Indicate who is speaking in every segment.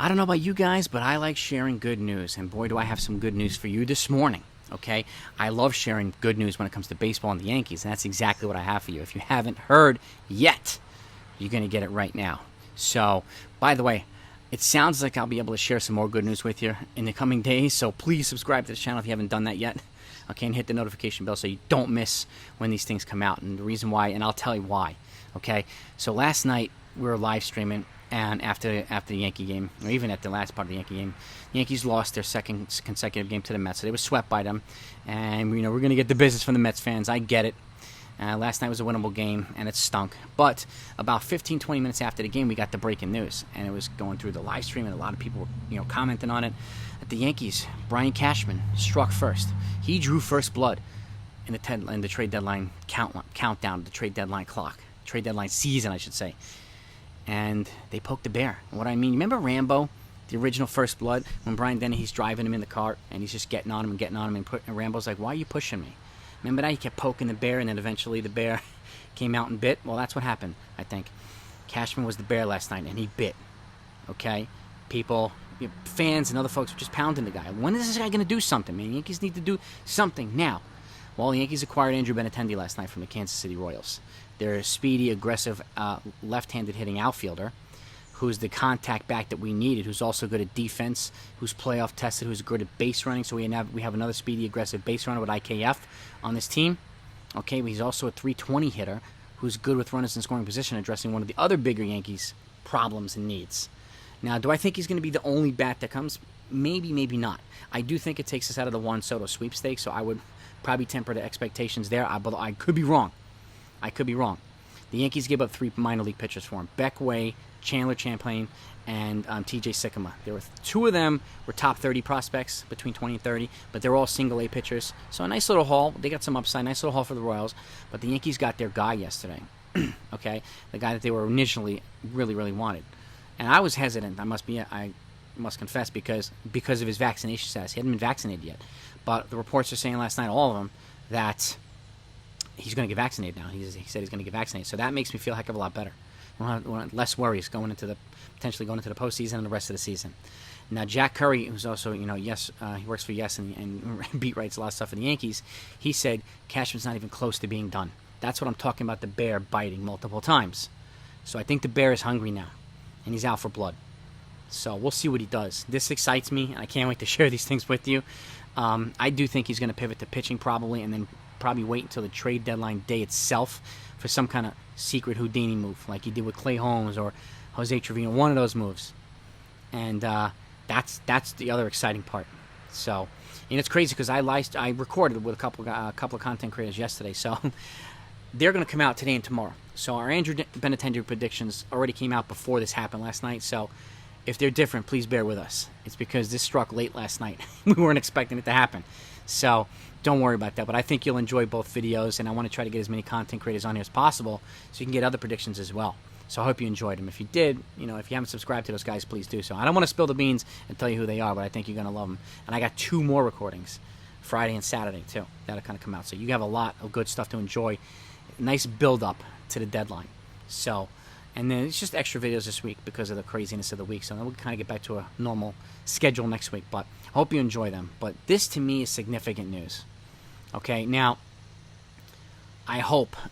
Speaker 1: I don't know about you guys, but I like sharing good news, and boy, do I have some good news for you this morning. Okay, I love sharing good news when it comes to baseball and the Yankees, and that's exactly what I have for you. If you haven't heard yet, you're going to get it right now. So, by the way, it sounds like I'll be able to share some more good news with you in the coming days, so please subscribe to the channel if you haven't done that yet. Okay, and hit the notification bell so you don't miss when these things come out, and the reason why, and I'll tell you why. Okay, so last night we were live streaming, and after the Yankee game, or even at the last part of the Yankee game, the Yankees lost their second consecutive game to the Mets. So they were swept by them, and we're going to get the business from the Mets fans. I get it. Last night was a winnable game, and it stunk. But about 15-20 minutes after the game, we got the breaking news, and it was going through the live stream, and a lot of people were commenting on it. That the Yankees, Brian Cashman, struck first. He drew first blood in the trade deadline countdown, the trade deadline clock, trade deadline season, I should say. And they poked the bear. And what I mean, remember Rambo, the original First Blood, when Brian Dennehy's driving him in the car, and he's just getting on him, and Rambo's like, "Why are you pushing me?" Remember that? He kept poking the bear, and then eventually the bear came out and bit. Well, that's what happened, I think. Cashman was the bear last night, and he bit. Okay? People, fans and other folks were just pounding the guy. When is this guy going to do something, man? Yankees need to do something now. Well, the Yankees acquired Andrew Benetendi last night from the Kansas City Royals. They're a speedy, aggressive, left-handed hitting outfielder who's the contact back that we needed, who's also good at defense, who's playoff tested, who's good at base running. So we have another speedy, aggressive base runner with IKF on this team. Okay, but he's also a .320 hitter who's good with runners in scoring position, addressing one of the other bigger Yankees problems and needs. Now, do I think he's going to be the only bat that comes? Maybe, maybe not. I do think it takes us out of the Juan Soto sweepstakes, so I would probably temper the expectations there. But I could be wrong. I could be wrong. The Yankees gave up 3 minor league pitchers for him: Beckway, Chandler Champlain, and T.J. Sikkema. There were 2 of them were top 30 prospects, between 20 and 30, but they're all single-A pitchers. So a nice little haul. They got some upside. Nice little haul for the Royals. But the Yankees got their guy yesterday. Okay, the guy that they were initially really, really wanted. And I was hesitant. I must confess, because of his vaccination status. He hadn't been vaccinated yet. But the reports are saying last night, all of them, that he's going to get vaccinated now. He said he's going to get vaccinated. So that makes me feel a heck of a lot better. We'll have less worries potentially going into the postseason and the rest of the season. Now, Jack Curry, who's also, Yes, he works for Yes and beat writes a lot of stuff for the Yankees, he said Cashman's not even close to being done. That's what I'm talking about, the bear biting multiple times. So I think the bear is hungry now, and he's out for blood. So we'll see what he does. This excites me, and I can't wait to share these things with you. I do think he's going to pivot to pitching probably, and then probably wait until the trade deadline day itself for some kind of secret Houdini move, like he did with Clay Holmes or Jose Trevino, one of those moves. And that's the other exciting part. So, and it's crazy because I recorded with a couple of content creators yesterday, so they're going to come out today and tomorrow. So our Andrew Benetendi predictions already came out before this happened last night. So if they're different, please bear with us. It's because this struck late last night. We weren't expecting it to happen. So don't worry about that. But I think you'll enjoy both videos, and I want to try to get as many content creators on here as possible so you can get other predictions as well. So I hope you enjoyed them. If you did, if you haven't subscribed to those guys, please do so. I don't want to spill the beans and tell you who they are, but I think you're going to love them. And I got 2 more recordings, Friday and Saturday, too. That'll kind of come out. So you have a lot of good stuff to enjoy. Nice build-up to the deadline. So, and then it's just extra videos this week because of the craziness of the week. So then we'll kind of get back to a normal schedule next week. But I hope you enjoy them. But this, to me, is significant news. Okay, now, I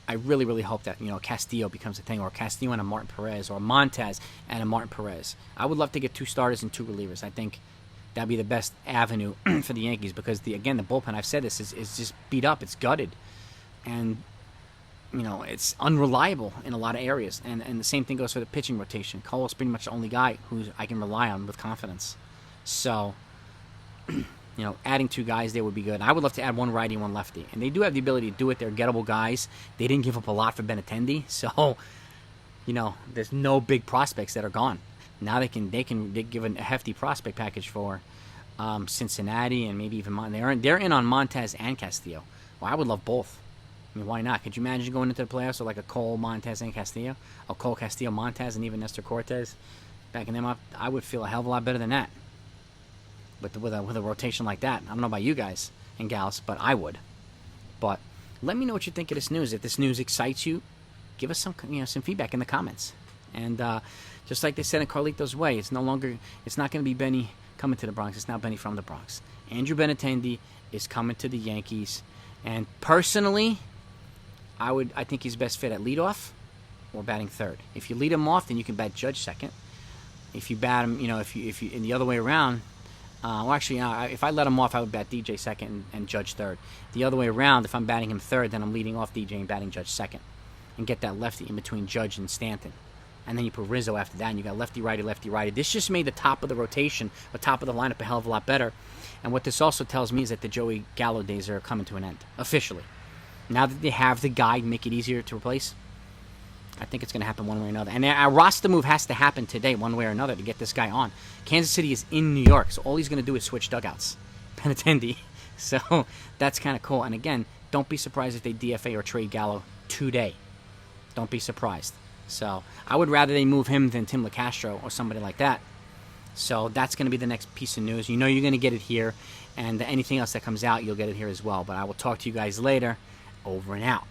Speaker 1: really, really hope that, Castillo becomes a thing, or Castillo and a Martin Perez, or Montez and a Martin Perez. I would love to get 2 starters and 2 relievers. I think that'd be the best avenue for the Yankees because, the bullpen, I've said this, is just beat up. It's gutted. And, it's unreliable in a lot of areas. And the same thing goes for the pitching rotation. Cole's pretty much the only guy who I can rely on with confidence. So, adding 2 guys there would be good. I would love to add 1 righty and 1 lefty. And they do have the ability to do it. They're gettable guys. They didn't give up a lot for Benetendi. So, there's no big prospects that are gone. Now they give a hefty prospect package for Cincinnati and maybe even they're in on Montez and Castillo. Well, I would love both. I mean, why not? Could you imagine going into the playoffs with like a Cole, Montez, and Castillo? A Cole, Castillo, Montez, and even Nestor Cortez backing them up? I would feel a hell of a lot better than that. With a rotation like that. I don't know about you guys and gals, but I would. But let me know what you think of this news. If this news excites you, give us some feedback in the comments. And Just like they said in Carlito's Way, it's not going to be Benny coming to the Bronx. It's now Benny from the Bronx. Andrew Benetendi is coming to the Yankees. And personally, I think he's best fit at leadoff or batting third. If you lead him off, then you can bat Judge second. If you bat him, if you in the other way around, if I let him off, I would bat DJ second and Judge third. The other way around, if I'm batting him third, then I'm leading off DJ and batting Judge second, and get that lefty in between Judge and Stanton. And then you put Rizzo after that, and you got lefty-righty, lefty-righty. This just made the top of the rotation, the top of the lineup, a hell of a lot better. And what this also tells me is that the Joey Gallo days are coming to an end, officially. Now that they have the guy, make it easier to replace, I think it's going to happen one way or another. And a roster move has to happen today, one way or another, to get this guy on. Kansas City is in New York, so all he's going to do is switch dugouts. Benetendi. So that's kind of cool. And again, don't be surprised if they DFA or trade Gallo today. Don't be surprised. So I would rather they move him than Tim LoCastro or somebody like that. So that's going to be the next piece of news. You know you're going to get it here. And anything else that comes out, you'll get it here as well. But I will talk to you guys later. Over and out.